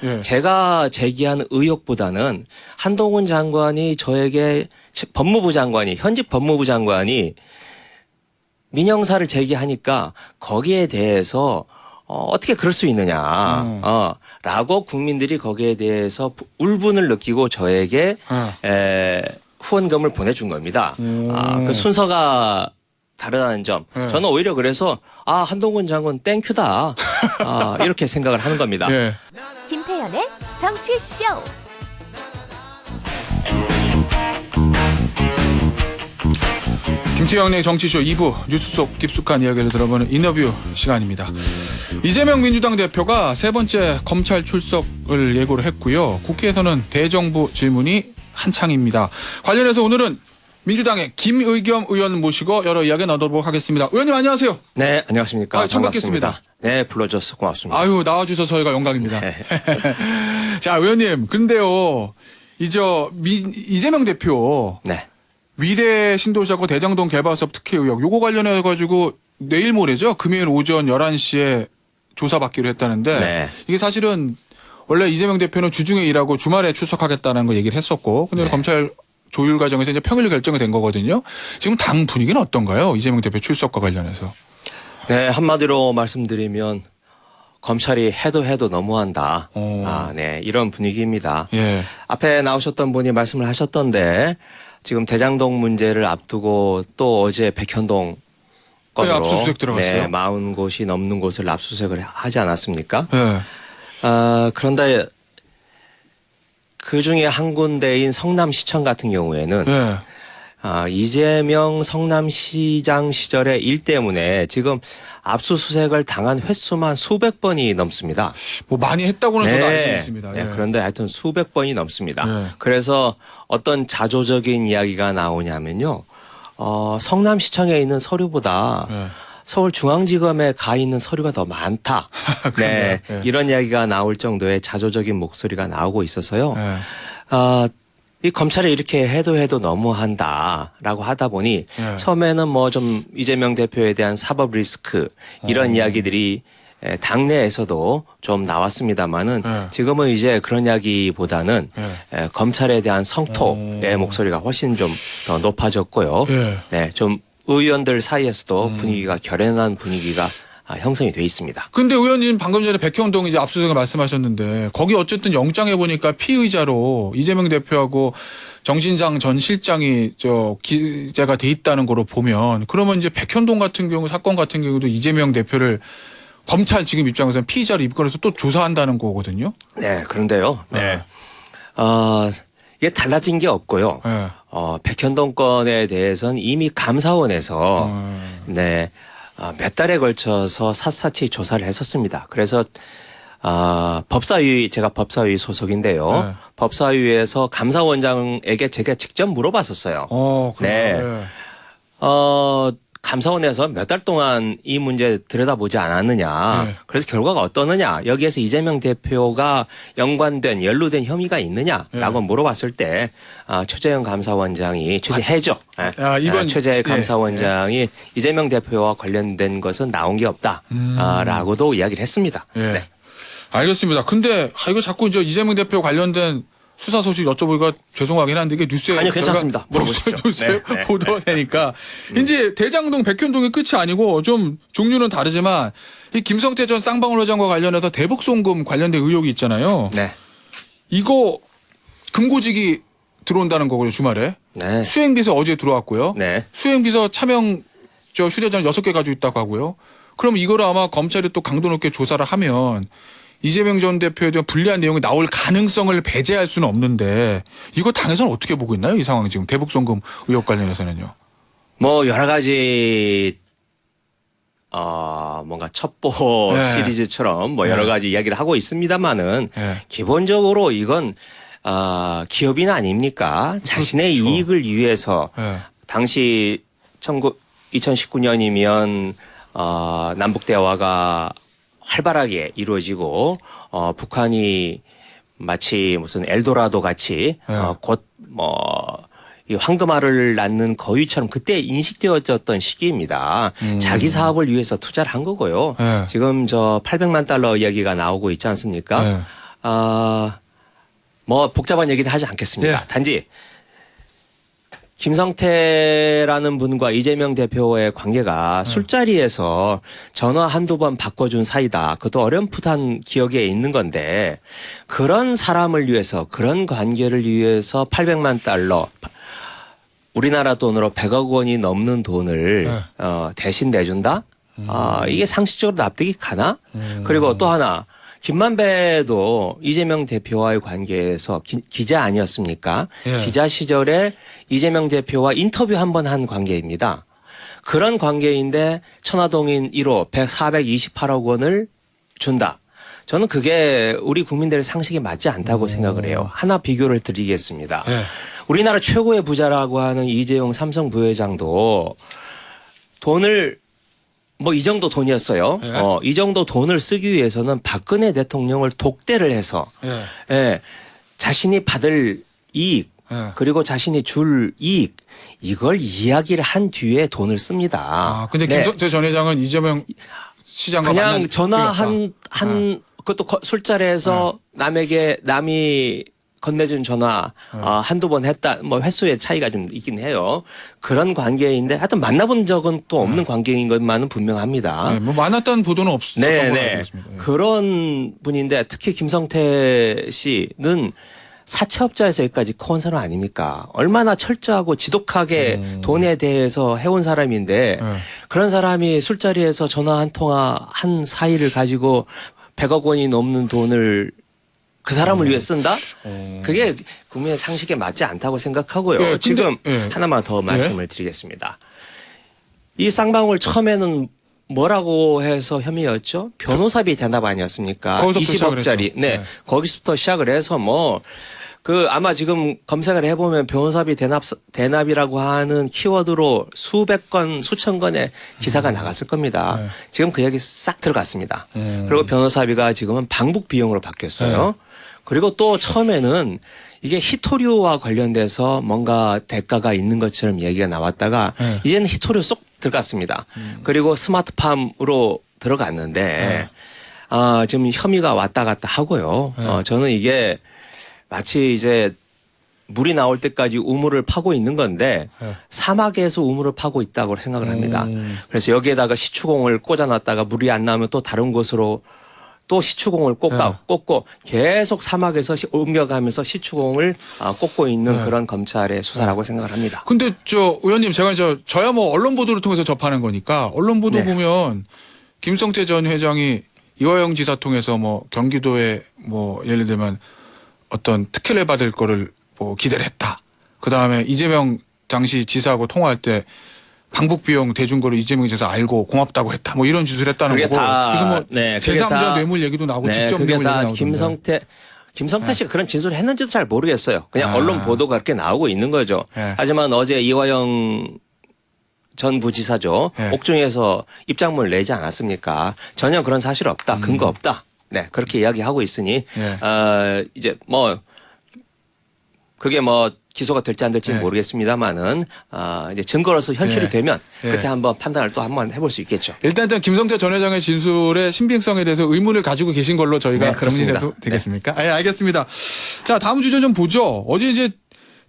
예. 제가 제기한 의혹보다는 한동훈 장관이 저에게 법무부 장관이 현직 법무부 장관이 민영사를 제기하니까 거기에 대해서 어떻게 그럴 수 있느냐. 라고 국민들이 거기에 대해서 울분을 느끼고 저에게 후원금을 보내준 겁니다. 그 순서가 다르다는 점. 저는 오히려 그래서 한동훈 장관 땡큐다. 이렇게 생각을 하는 겁니다. 예. 김태현의 정치쇼. 김태형의 정치쇼 2부 뉴스 속 깊숙한 이야기를 들어보는 인터뷰 시간입니다. 이재명 민주당 대표가 세 번째 검찰 출석을 예고를 했고요. 국회에서는 대정부 질문이 한창입니다. 관련해서 오늘은 민주당의 김의겸 의원 모시고 여러 이야기 나눠보도록 하겠습니다. 의원님 안녕하세요. 네, 안녕하십니까. 처음 반갑습니다. 뵙겠습니다. 네, 불러줘서 고맙습니다. 아유, 나와주셔서 저희가 영광입니다. 자, 의원님, 근데요, 이재명 대표. 네. 위례 신도시하고 대장동 개발사업 특혜 의혹 요거 관련해가지고 내일 모레죠. 금요일 오전 11시에 조사받기로 했다는데 네. 이게 사실은 원래 이재명 대표는 주중에 일하고 주말에 출석하겠다는 거 얘기를 했었고 근데 네. 검찰 조율 과정에서 이제 평일로 결정이 된 거거든요. 지금 당 분위기는 어떤가요? 이재명 대표 출석과 관련해서. 네, 한마디로 말씀드리면 검찰이 해도 너무한다. 네, 이런 분위기입니다. 예. 앞에 나오셨던 분이 말씀을 하셨던데 지금 대장동 문제를 앞두고 또 어제 백현동 건으로 압수수색 들어갔어요. 네, 40곳이 넘는 곳을 압수수색을 하지 않았습니까? 예. 그런데 그 중에 한 군데인 성남시청 같은 경우에는 예. 이재명 성남시장 시절의 일 때문에 지금 압수수색을 당한 횟수만 수백 번이 넘습니다. 뭐 많이 했다고는 저도 알고 있습니다. 네, 예. 그런데 하여튼 수백 번이 넘습니다. 네. 그래서 어떤 자조적인 이야기가 나오냐면요. 성남시청에 있는 서류보다 예. 서울중앙지검에 가 있는 서류가 더 많다. 네, 예. 이런 이야기가 나올 정도의 자조적인 목소리가 나오고 있어서요. 예. 이 검찰이 이렇게 해도 너무한다라고 하다 보니 네. 처음에는 뭐 좀 이재명 대표에 대한 사법 리스크 이런 이야기들이 당내에서도 좀 나왔습니다만은 네. 지금은 이제 그런 이야기보다는 검찰에 대한 성토의 목소리가 훨씬 좀 더 높아졌고요. 예. 네, 좀 의원들 사이에서도 분위기가 결연한 분위기가 형성이 돼 있습니다. 근데 의원님 방금 전에 백현동 이제 압수수색을 말씀하셨는데 거기 어쨌든 영장에 보니까 피의자로 이재명 대표하고 정신상 전 실장이 기재가 돼 있다는 거로 보면 그러면 이제 백현동 같은 경우 사건 같은 경우도 이재명 대표를 검찰 지금 입장에서는 피의자로 입건해서 또 조사한다는 거거든요. 네, 그런데요. 네. 이게 달라진 게 없고요. 네. 백현동 건에 대해서는 이미 감사원에서 네. 몇 달에 걸쳐서 샅샅이 조사를 했었습니다. 그래서 법사위 제가 법사위 소속인데요. 네. 법사위에서 감사원장에게 제가 직접 물어봤었어요. 네. 네. 감사원에서 몇 달 동안 이 문제 들여다보지 않았느냐. 네. 그래서 결과가 어떠느냐. 여기에서 이재명 대표가 연관된 연루된 혐의가 있느냐라고 물어봤을 때 최재형 감사원장이 최재해죠. 이번 최재 감사원장이 이재명 대표와 관련된 것은 나온 게 없다라고도 이야기를 했습니다. 예. 네. 알겠습니다. 근데 이거 자꾸 이재명 대표 관련된 수사 소식 여쭤보기가 죄송하긴 한데 이게 뉴스에 아니요, 괜찮습니다. 물어보십시오. 뉴스에 네. 보도가 되니까 이제 대장동 백현동이 끝이 아니고 좀 종류는 다르지만 이 김성태 전 쌍방울 회장과 관련해서 대북 송금 관련된 의혹이 있잖아요. 네. 이거 금고직이 들어온다는 거고요, 주말에. 네. 수행비서 어제 들어왔고요. 네. 수행비서 차명 휴대전화 6개 가지고 있다고 하고요. 그럼 이거를 아마 검찰이 또 강도 높게 조사를 하면 이재명 전 대표에 대한 불리한 내용이 나올 가능성을 배제할 수는 없는데 이거 당에서는 어떻게 보고 있나요? 이 상황 지금 대북 송금 의혹 관련해서는요. 뭐 여러 가지 뭔가 첩보 네. 시리즈처럼 뭐 여러 네. 가지 이야기를 하고 있습니다만은 네. 기본적으로 이건 기업인 아닙니까? 자신의 그렇죠. 이익을 위해서 네. 당시 2019년이면 남북 대화가 활발하게 이루어지고 북한이 마치 무슨 엘도라도 같이 네. 곧 이 황금알을 낳는 거위처럼 그때 인식되어졌던 시기입니다. 자기 사업을 위해서 투자를 한 거고요. 네. 지금 저 $800만 이야기가 나오고 있지 않습니까? 네. 뭐 복잡한 얘기는 하지 않겠습니다. 예. 단지 김성태라는 분과 이재명 대표의 관계가 술자리에서 전화 한두 번 바꿔준 사이다. 그것도 어렴풋한 기억에 있는 건데 그런 사람을 위해서 그런 관계를 위해서 800만 달러 우리나라 돈으로 100억 원이 넘는 돈을 대신 내준다? 이게 상식적으로 납득이 가나? 그리고 또 하나 김만배도 이재명 대표와의 관계에서 기자 아니었습니까? 예. 기자 시절에 이재명 대표와 인터뷰 한 번 한 관계입니다. 그런 관계인데 천화동인 1호 428억 원을 준다. 저는 그게 우리 국민들의 상식에 맞지 않다고 생각을 해요. 하나 비교를 드리겠습니다. 예. 우리나라 최고의 부자라고 하는 이재용 삼성 부회장도 돈을 뭐 이 정도 돈이었어요. 예. 이 정도 돈을 쓰기 위해서는 박근혜 대통령을 독대를 해서 예. 예, 자신이 받을 이익 예. 그리고 자신이 줄 이익 이걸 이야기를 한 뒤에 돈을 씁니다. 아, 근데 네. 김성태 전 회장은 이재명 시장과 그냥 만난 전화 적이 없다. 그것도 술자리에서 남이 건네준 전화 한두 번 했다. 뭐 횟수의 차이가 좀 있긴 해요. 그런 관계인데 하여튼 만나본 적은 또 없는 관계인 것만은 분명합니다. 네, 뭐 만났다는 보도는 없었던 걸로 알고 네네. 있습니다. 예. 그런 분인데 특히 김성태 씨는 사채업자에서 여기까지 커온 사람 아닙니까? 얼마나 철저하고 지독하게 돈에 대해서 해온 사람인데 예. 그런 사람이 술자리에서 전화 한 통화 한 사이를 가지고 100억 원이 넘는 돈을 그 사람을 위해 쓴다? 그게 국민의 상식에 맞지 않다고 생각하고요. 예, 근데- 지금 예. 하나만 더 말씀을 드리겠습니다. 이 쌍방울 처음에는 뭐라고 해서 혐의였죠? 변호사비 대납 아니었습니까? 거기서부터 시작을 20억짜리. 했죠. 네. 네. 거기서부터 시작을 해서 아마 지금 검색을 해보면 변호사비 대납이라고 하는 키워드로 수백 건, 수천 건의 기사가 나갔을 겁니다. 네. 지금 그 얘기 싹 들어갔습니다. 그리고 변호사비가 지금은 방북 비용으로 바뀌었어요. 그리고 또 처음에는 이게 히토류와 관련돼서 뭔가 대가가 있는 것처럼 얘기가 나왔다가 이제는 히토류 쏙 들어갔습니다. 그리고 스마트팜으로 들어갔는데 지금 혐의가 왔다 갔다 하고요. 저는 이게 마치 이제 물이 나올 때까지 우물을 파고 있는 건데 사막에서 우물을 파고 있다고 생각을 합니다. 그래서 여기에다가 시추공을 꽂아놨다가 물이 안 나오면 또 다른 곳으로 또 시추공을 꽂고 계속 사막에서 옮겨가면서 시추공을 꽂고 있는 그런 검찰의 수사라고 생각을 합니다. 근데 의원님 제가 저야 뭐 언론 보도를 통해서 접하는 거니까 언론 보도 네. 보면 김성태 전 회장이 이화영 지사 통해서 뭐 경기도에 뭐 예를 들면 어떤 특혜를 받을 거를 뭐 기대를 했다. 그 다음에 이재명 당시 지사하고 통화할 때 방북 비용 대준 거를 이재명 지사 알고 고맙다고 했다. 뭐 이런 짓을 했다는 그게 거고. 다- 그래서 뭐 네, 그게 제3자 다- 뇌물 얘기도 나오고 네, 직접 그게 뇌물 다 얘기 나오던데. 김성태 씨가 그런 진술을 했는지도 잘 모르겠어요. 그냥 언론 보도가 그렇게 나오고 있는 거죠. 네. 하지만 어제 이화영 전 부지사죠. 네. 옥중에서 입장문을 내지 않았습니까? 전혀 그런 사실 없다. 근거 없다. 네, 그렇게 이야기하고 있으니 네. 이제 그게 기소가 될지 안 될지는 네. 모르겠습니다만은 이제 증거로서 현실이 네. 되면 네. 그렇게 한번 판단을 또 한번 해볼 수 있겠죠. 일단 김성태 전 회장의 진술의 신빙성에 대해서 의문을 가지고 계신 걸로 저희가 네, 그렇습니다. 정리해도 되겠습니까? 네, 알겠습니다. 자, 다음 주제 좀 보죠. 어제 이제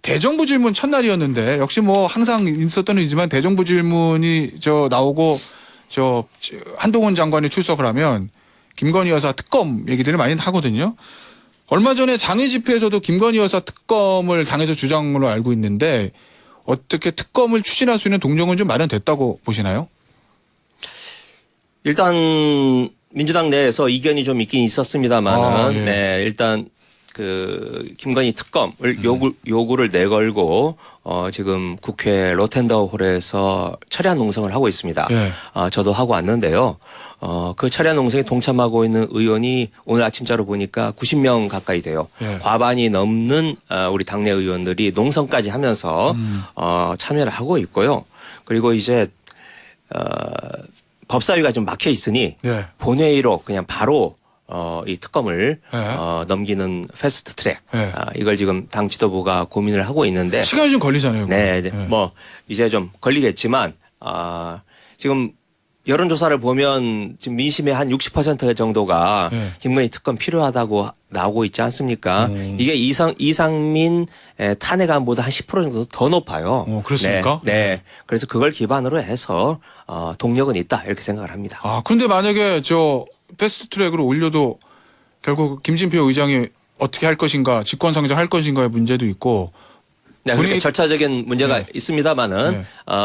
대정부 질문 첫날이었는데 역시 뭐 항상 있었던 일이지만 대정부 질문이 나오고 한동훈 장관이 출석을 하면 김건희 여사 특검 얘기들을 많이 하거든요. 얼마 전에 장외 집회에서도 김건희 여사 특검을 당에서 주장으로 알고 있는데 어떻게 특검을 추진할 수 있는 동력은 좀 마련됐다고 보시나요? 일단 민주당 내에서 이견이 좀 있긴 있었습니다만은 예. 네, 일단 그 김건희 특검을 요구를 내걸고 지금 국회 로텐더 홀에서 철야 농성을 하고 있습니다. 예. 저도 하고 왔는데요. 그 철야 농성에 동참하고 있는 의원이 오늘 아침자로 보니까 90명 가까이 돼요. 예. 과반이 넘는 우리 당내 의원들이 농성까지 하면서 참여를 하고 있고요. 그리고 이제 법사위가 좀 막혀 있으니 예. 본회의로 그냥 바로 이 특검을 예. 넘기는 패스트 트랙 예. 이걸 지금 당 지도부가 고민을 하고 있는데 시간이 좀 걸리잖아요. 그거. 네, 예. 이제 좀 걸리겠지만 지금 여론조사를 보면 지금 민심의 한 60% 정도가 네. 김건희 특검 필요하다고 나오고 있지 않습니까? 이게 이상민 탄핵안보다 한 10% 정도 더 높아요. 그렇습니까? 네, 네. 그래서 그걸 기반으로 해서 동력은 있다 이렇게 생각을 합니다. 아, 그런데 만약에 저 패스트트랙으로 올려도 결국 김진표 의장이 어떻게 할 것인가, 직권상정 할 것인가의 문제도 있고. 네, 그러니까 절차적인 문제가 네. 있습니다만은 네.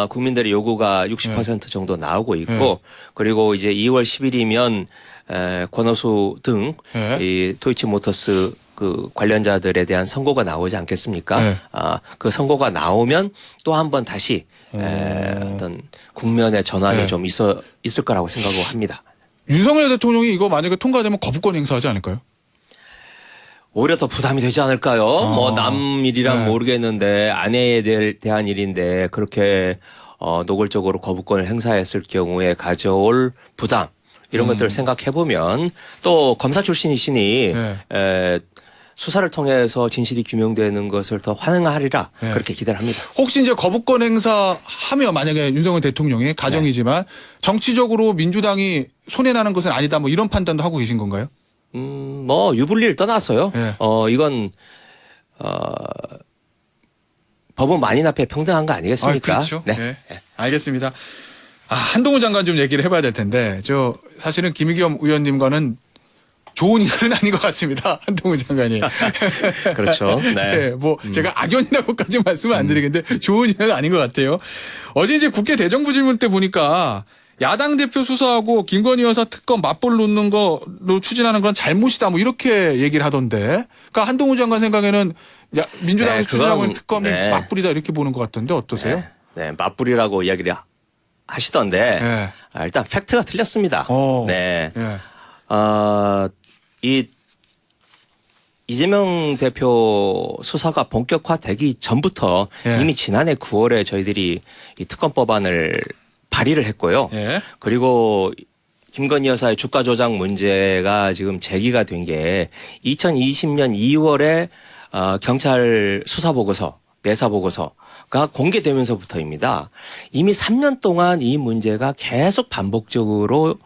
국민들의 요구가 60% 정도 나오고 있고 네. 그리고 이제 2월 10일이면 권오수 등 네. 이 도이치모터스 그 관련자들에 대한 선고가 나오지 않겠습니까? 네. 그 선고가 나오면 또 한 번 다시 어떤 국면의 전환이 네. 좀 있을 거라고 생각을 합니다. 윤석열 대통령이 이거 만약에 통과되면 거부권 행사하지 않을까요? 오히려 더 부담이 되지 않을까요? 뭐 남일이란 네. 모르겠는데 아내에 대한 일인데 그렇게 노골적으로 거부권을 행사했을 경우에 가져올 부담 이런 것들을 생각해 보면 또 검사 출신이시니 네. 수사를 통해서 진실이 규명되는 것을 더 환영하리라 네. 그렇게 기대를 합니다. 혹시 이제 거부권 행사하면 만약에 윤석열 대통령이 가정이지만 정치적으로 민주당이 손해나는 것은 아니다 뭐 이런 판단도 하고 계신 건가요? 뭐 유불리를 떠나서요. 네. 이건 법은 만인 앞에 평등한 거 아니겠습니까? 그렇죠. 네. 네. 알겠습니다. 한동훈 장관 좀 얘기를 해봐야 될 텐데 저 사실은 김의겸 의원님과는 좋은 인연은 아닌 것 같습니다. 한동훈 장관이. 그렇죠. 네. 네, 뭐 제가 악연이라고까지 말씀을 안 드리겠는데 좋은 인연은 아닌 것 같아요. 어제 이제 국회 대정부질문 때 보니까 야당 대표 수사하고 김건희 여사 특검 맞불 놓는 거로 추진하는 건 잘못이다 뭐 이렇게 얘기를 하던데. 그러니까 한동훈 장관 생각에는 민주당에서 네, 추진하고 있는 그건, 특검이 네. 맞불이다 이렇게 보는 것 같던데 어떠세요? 네, 맞불이라고 이야기를 하시던데 네. 일단 팩트가 틀렸습니다. 네. 예. 이재명 대표 수사가 본격화되기 전부터 예. 이미 지난해 9월에 저희들이 이 특검법안을 발의를 했고요. 예. 그리고 김건희 여사의 주가 조작 문제가 지금 제기가 된 게 2020년 2월에 경찰 수사 보고서, 내사 보고서가 공개되면서부터입니다. 이미 3년 동안 이 문제가 계속 반복적으로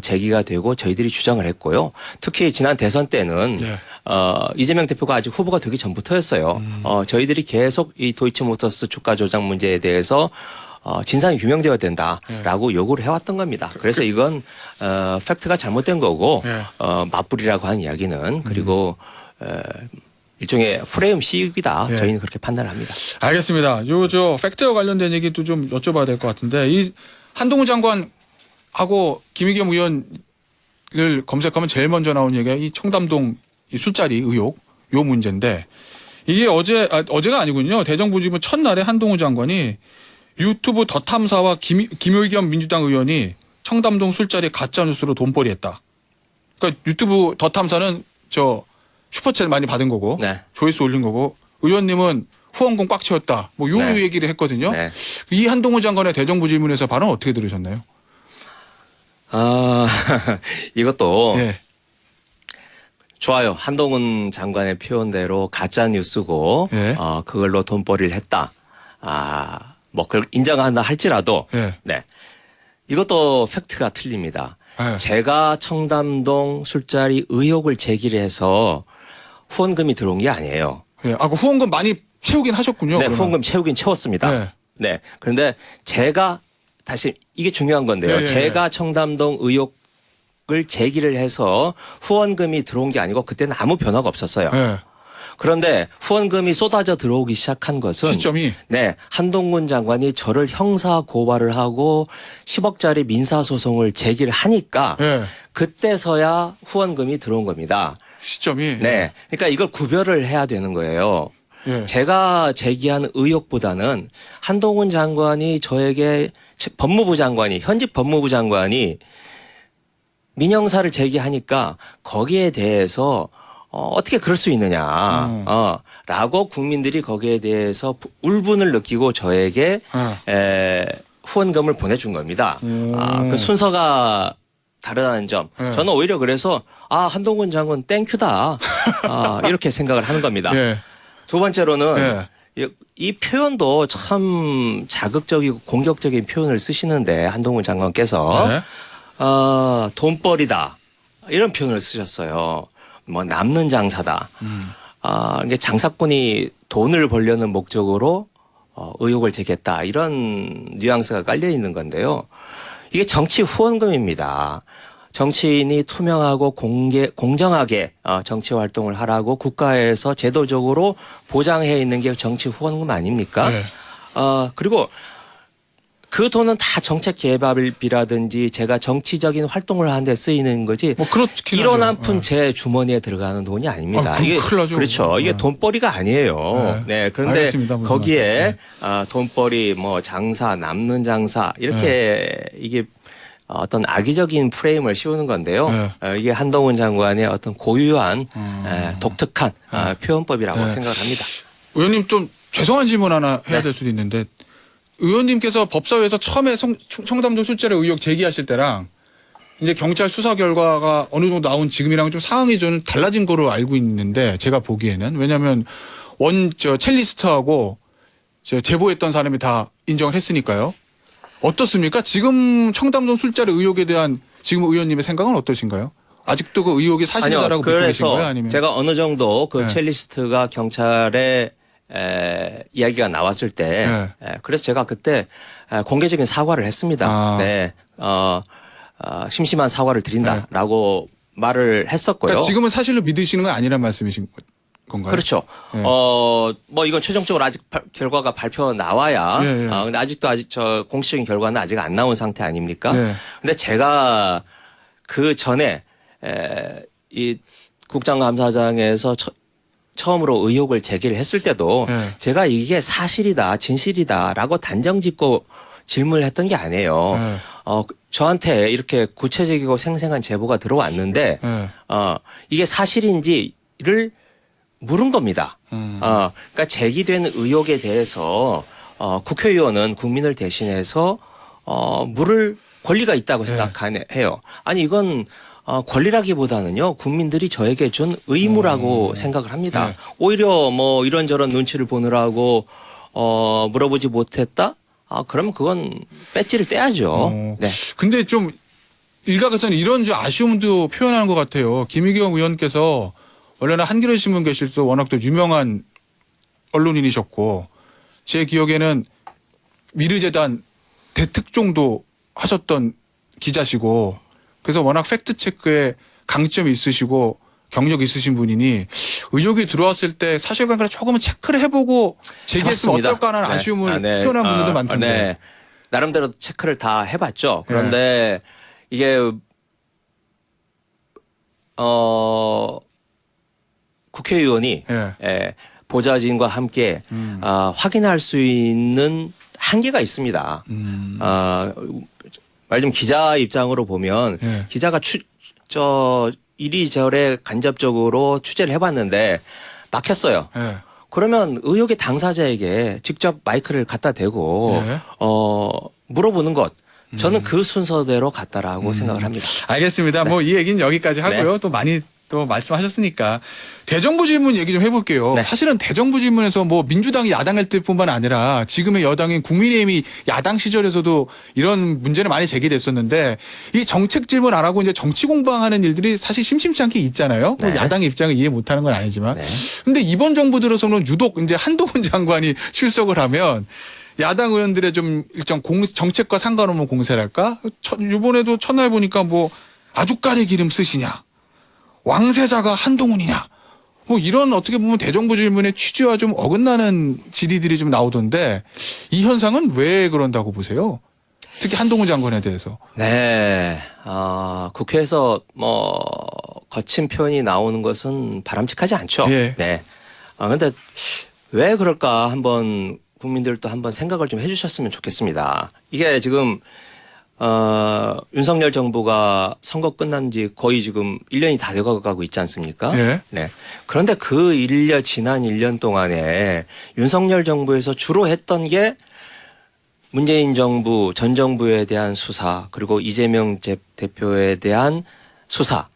제기가 되고 저희들이 주장을 했고요. 특히 지난 대선 때는 예. 이재명 대표가 아직 후보가 되기 전부터였어요. 저희들이 계속 이 도이치모터스 주가 조작 문제에 대해서 진상이 규명되어야 된다라고 요구를 해왔던 겁니다. 그래서 이건 팩트가 잘못된 거고 예. 맞불이라고 한 이야기는 그리고 일종의 프레임 씌우기다. 예. 저희는 그렇게 판단을 합니다. 알겠습니다. 저 팩트와 관련된 얘기도 좀 여쭤봐야 될 것 같은데 이 한동훈 장관하고 김의겸 의원을 검색하면 제일 먼저 나온 얘기가 이 청담동 이 술자리 의혹 요 문제인데 이게 어제가 아니군요. 대정부질문 첫날에 한동훈 장관이 유튜브 더 탐사와 김의겸 민주당 의원이 청담동 술자리 가짜뉴스로 돈벌이했다. 그러니까 유튜브 더 탐사는 저 슈퍼챗 많이 받은 거고 네. 조회수 올린 거고 의원님은 후원금 꽉 채웠다. 뭐 요 네. 얘기를 했거든요. 네. 이 한동훈 장관의 대정부 질문에서 발언 어떻게 들으셨나요? 이것도 예. 좋아요. 한동훈 장관의 표현대로 가짜 뉴스고 예. 그걸로 돈벌이를 했다. 뭐 그걸 인정한다 할지라도 예. 네. 이것도 팩트가 틀립니다. 예. 제가 청담동 술자리 의혹을 제기를 해서 후원금이 들어온 게 아니에요. 예. 그 후원금 많이 채우긴 하셨군요. 네, 그러면. 후원금 채우긴 채웠습니다. 네. 네. 그런데 제가 다시 이게 중요한 건데요. 예, 예, 제가 청담동 의혹을 제기를 해서 후원금이 들어온 게 아니고 그때는 아무 변화가 없었어요. 예. 그런데 후원금이 쏟아져 들어오기 시작한 것은 시점이 네, 한동훈 장관이 저를 형사 고발을 하고 10억짜리 민사 소송을 제기를 하니까 예. 그때서야 후원금이 들어온 겁니다. 시점이 네. 그러니까 이걸 구별을 해야 되는 거예요. 예. 제가 제기한 의혹보다는 한동훈 장관이 저에게 법무부 장관이 현직 법무부 장관이 민형사를 제기하니까 거기에 대해서 어떻게 그럴 수 있느냐. 라고 국민들이 거기에 대해서 울분을 느끼고 저에게 후원금을 보내준 겁니다. 그 순서가 다르다는 점. 저는 오히려 그래서 한동훈 장관 땡큐다. 이렇게 생각을 하는 겁니다. 예. 두 번째로는 예. 이 표현도 참 자극적이고 공격적인 표현을 쓰시는데 한동훈 장관께서 네. 돈벌이다 이런 표현을 쓰셨어요. 뭐 남는 장사다. 이게 장사꾼이 돈을 벌려는 목적으로 의혹을 제기했다 이런 뉘앙스가 깔려 있는 건데요. 이게 정치 후원금입니다. 정치인이 투명하고 공정하게 정치 활동을 하라고 국가에서 제도적으로 보장해 있는 게 정치 후원금 아닙니까? 네. 그리고 그 돈은 다 정책 개발비라든지 제가 정치적인 활동을 하는데 쓰이는 거지. 뭐 그렇긴 이런 하죠. 한 푼 네. 제 주머니에 들어가는 돈이 아닙니다. 그럼 큰일 나죠. 그렇죠. 이게 네. 돈벌이가 아니에요. 네. 그런데 알겠습니다. 무슨 거기에 돈벌이 뭐 장사 남는 장사 이렇게 이게 어떤 악의적인 프레임을 씌우는 건데요. 네. 이게 한동훈 장관의 어떤 고유한 독특한 표현법이라고 네. 생각을 합니다. 의원님 좀 죄송한 질문 하나 해야 될 수도 있는데 의원님께서 법사위에서 처음에 청담동 술자리 의혹 제기하실 때랑 이제 경찰 수사 결과가 어느 정도 나온 지금이랑 좀 상황이 저는 달라진 거로 알고 있는데 제가 보기에는 왜냐하면 첼리스트하고 제보했던 사람이 다 인정을 했으니까요. 어떻습니까? 지금 청담동 술자리 의혹에 대한 지금 의원님의 생각은 어떠신가요? 아직도 그 의혹이 사실이다라고 믿고 계신 거예요? 아니면 제가 어느 정도 그 네. 첼리스트가 경찰에 이야기가 나왔을 때 그래서 제가 그때 공개적인 사과를 했습니다. 아. 네, 심심한 사과를 드린다라고 말을 했었고요. 그러니까 지금은 사실로 믿으시는 건 아니란 말씀이신 건가요? 그렇죠. 네. 뭐 이건 최종적으로 아직 결과가 발표 나와야. 예, 예. 근데 아직 저 공식적인 결과는 아직 안 나온 상태 아닙니까? 네. 근데 제가 그 전에 이 국정감사장에서 처음으로 의혹을 제기를 했을 때도 네. 제가 이게 사실이다, 진실이다라고 단정짓고 질문을 했던 게 아니에요. 네. 저한테 이렇게 구체적이고 생생한 제보가 들어왔는데 네. 이게 사실인지를 물은 겁니다. 그러니까 제기된 의혹에 대해서 국회의원은 국민을 대신해서 물을 권리가 있다고 네. 생각해요. 아니 이건 권리라기보다는요 국민들이 저에게 준 의무라고 생각을 합니다. 네. 오히려 뭐 이런저런 눈치를 보느라고 물어보지 못했다? 그러면 그건 배지를 떼야죠. 네. 근데 좀 일각에서는 이런 좀 아쉬움도 표현하는 것 같아요. 김의겸 의원께서 원래는 한겨레 신문 계실 때 워낙 또 유명한 언론인이셨고 제 기억에는 미르재단 대특종도 하셨던 기자시고 그래서 워낙 팩트 체크에 강점이 있으시고 경력이 있으신 분이니 의혹이 들어왔을 때 사실관계를 조금은 체크를 해보고 제기했으면 해봤습니다. 어떨까 하는 네. 아쉬움을 표현한 분들도 많던데. 네. 나름대로 체크를 다 해봤죠. 그런데 이게 국회의원이 보좌진과 함께 확인할 수 있는 한계가 있습니다. 말 좀 기자 입장으로 보면 기자가 이리저리 간접적으로 취재를 해봤는데 막혔어요. 그러면 의혹의 당사자에게 직접 마이크를 갖다 대고 물어보는 것. 저는 그 순서대로 갔다라고 생각을 합니다. 알겠습니다. 뭐 이 얘기는 여기까지 하고요. 또 많이 또 말씀하셨으니까 대정부 질문 얘기 좀 해볼게요. 네. 사실은 대정부 질문에서 뭐 민주당이 야당일 때뿐만 아니라 지금의 여당인 국민의힘이 야당 시절에서도 이런 문제는 많이 제기됐었는데 이 정책 질문 안 하고 이제 정치 공방하는 일들이 사실 심심치 않게 있잖아요. 뭐 네. 야당의 입장을 이해 못하는 건 아니지만. 네. 근데 이번 정부 들어서는 유독 이제 한동훈 장관이 출석을 하면 야당 의원들의 좀 일정 정책과 상관없는 공세랄까? 이번에도 첫날 보니까 뭐 아주까리 기름 쓰시냐? 왕세자가 한동훈이냐? 뭐 이런 어떻게 보면 대정부 질문의 취지와 좀 어긋나는 질의들이 좀 나오던데 이 현상은 왜 그런다고 보세요? 특히 한동훈 장관에 대해서. 네. 국회에서 뭐 거친 표현이 나오는 것은 바람직하지 않죠. 예. 네. 그런데 왜 그럴까 한번 국민들도 한번 생각을 좀 해주셨으면 좋겠습니다. 이게 지금 윤석열 정부가 선거 끝난 지 거의 지금 1년이 다 돼가고 있지 않습니까? 예. 네. 그런데 지난 1년 동안에 윤석열 정부에서 주로 했던 게 문재인 정부, 전 정부에 대한 수사, 그리고 이재명 대표에 대한 수사.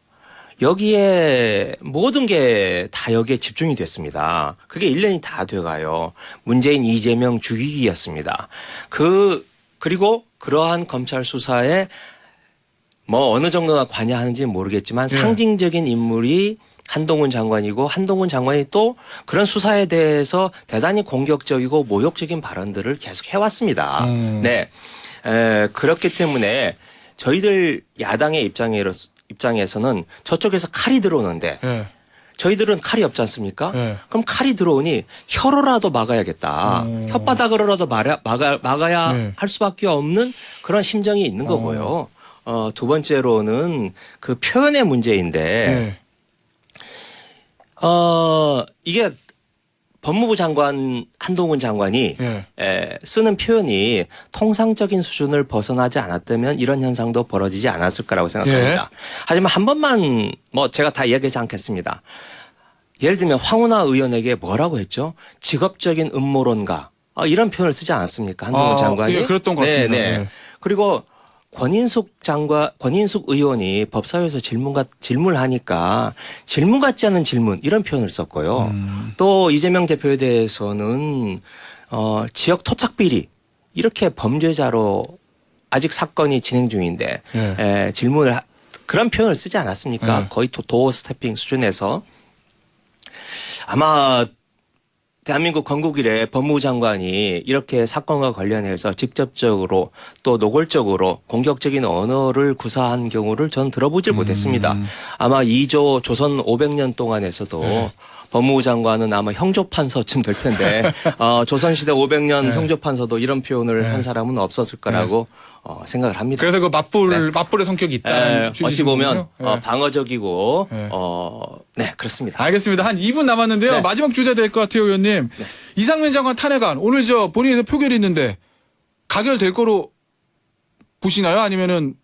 여기에 모든 게 다 여기에 집중이 됐습니다. 그게 1년이 다 돼가요. 문재인 이재명 죽이기였습니다. 그리고 그러한 검찰 수사에 뭐 어느 정도나 관여하는지는 모르겠지만 예. 상징적인 인물이 한동훈 장관이고 한동훈 장관이 또 그런 수사에 대해서 대단히 공격적이고 모욕적인 발언들을 계속 해왔습니다. 네. 그렇기 때문에 저희들 야당의 입장에서는 저쪽에서 칼이 들어오는데 예. 저희들은 칼이 없지 않습니까? 예. 그럼 칼이 들어오니 혀로라도 막아야겠다. 혓바닥으로라도 막아야 네. 할 수밖에 없는 그런 심정이 있는 거고요. 두 번째로는 그 표현의 문제인데 예. 이게 법무부 장관 한동훈 장관이 예. 쓰는 표현이 통상적인 수준을 벗어나지 않았다면 이런 현상도 벌어지지 않았을 거라고 생각합니다. 하지만 한 번만 뭐 제가 다 이야기하지 않겠습니다. 예를 들면 황운하 의원에게 뭐라고 했죠? 직업적인 음모론가 이런 표현을 쓰지 않았습니까? 한동훈 장관이. 예, 그랬던 것 같습니다. 네. 예. 그리고 권인숙 의원이 법사위에서 질문하니까 질문 같지 않은 질문 이런 표현을 썼고요. 또 이재명 대표에 대해서는 지역 토착 비리 이렇게 범죄자로 아직 사건이 진행 중인데 예. 질문을 그런 표현을 쓰지 않았습니까? 예. 거의 도어 스태핑 수준에서 아마 대한민국 건국 이래 법무부 장관이 이렇게 사건과 관련해서 직접적으로 또 노골적으로 공격적인 언어를 구사한 경우를 전 들어보질 못했습니다. 아마 2조 조선 500년 동안에서도 네. 법무부 장관은 아마 형조판서쯤 될 텐데 조선시대 500년 네. 형조판서도 이런 표현을 네. 한 사람은 없었을 거라고 생각을 합니다. 그래서 그 맞불의 성격이 있다는 어찌 보면 취지시군요. 예. 방어적이고 네. 네 그렇습니다. 알겠습니다. 한 2분 남았는데요. 네. 마지막 주제 될 것 같아요, 의원님. 이상민 장관 탄핵안 오늘 본회의에서 표결이 있는데 가결될 거로 보시나요? 아니면은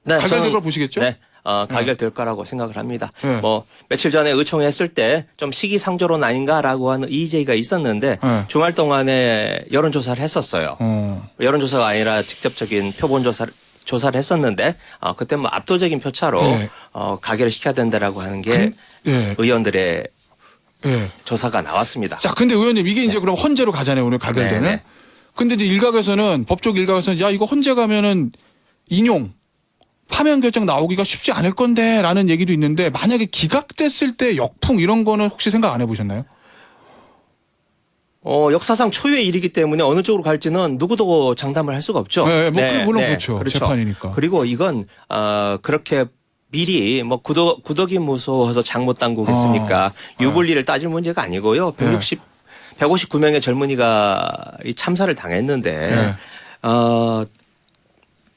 네, 가결될 저는- 걸 보시겠죠? 네. 가결될 거라고 생각을 합니다. 네. 뭐 며칠 전에 의총했을 때 좀 시기상조론 아닌가라고 하는 이의제기가 있었는데 네. 주말 동안에 여론조사를 했었어요. 여론조사가 아니라 직접적인 표본 조사를 했었는데 그때 뭐 압도적인 표차로 네. 가결을 시켜야 된다라고 하는 게 예. 의원들의 예. 조사가 나왔습니다. 자, 근데 의원님 이게 이제 그럼 헌재로 가잖아요, 오늘 가결되면. 네, 네. 근데 이제 일각에서는 법적 일각에서는 야, 이거 헌재 가면은 인용 파면 결정 나오기가 쉽지 않을 건데라는 얘기도 있는데 만약에 기각됐을 때 역풍 이런 거는 혹시 생각 안 해보셨나요? 역사상 초유의 일이기 때문에 어느 쪽으로 갈지는 누구도 장담을 할 수가 없죠. 네, 뭐 물론 그렇죠. 재판이니까. 그리고 이건 그렇게 미리 뭐 구더기 무서워서 장 못 담그겠습니까? 유불리를 따질 문제가 아니고요. 159명의 젊은이가 이 참사를 당했는데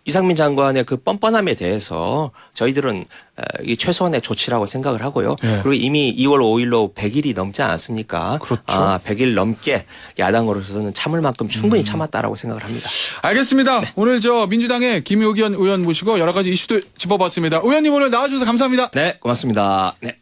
이상민 장관의 그 뻔뻔함에 대해서 저희들은 이 최소한의 조치라고 생각을 하고요. 그리고 이미 2월 5일로 100일이 넘지 않았습니까? 그렇죠. 100일 넘게 야당으로서는 참을 만큼 충분히 참았다라고 생각을 합니다. 알겠습니다. 오늘 민주당의 김의겸 의원 모시고 여러 가지 이슈들 짚어봤습니다. 의원님 오늘 나와주셔서 감사합니다. 네, 고맙습니다. 네.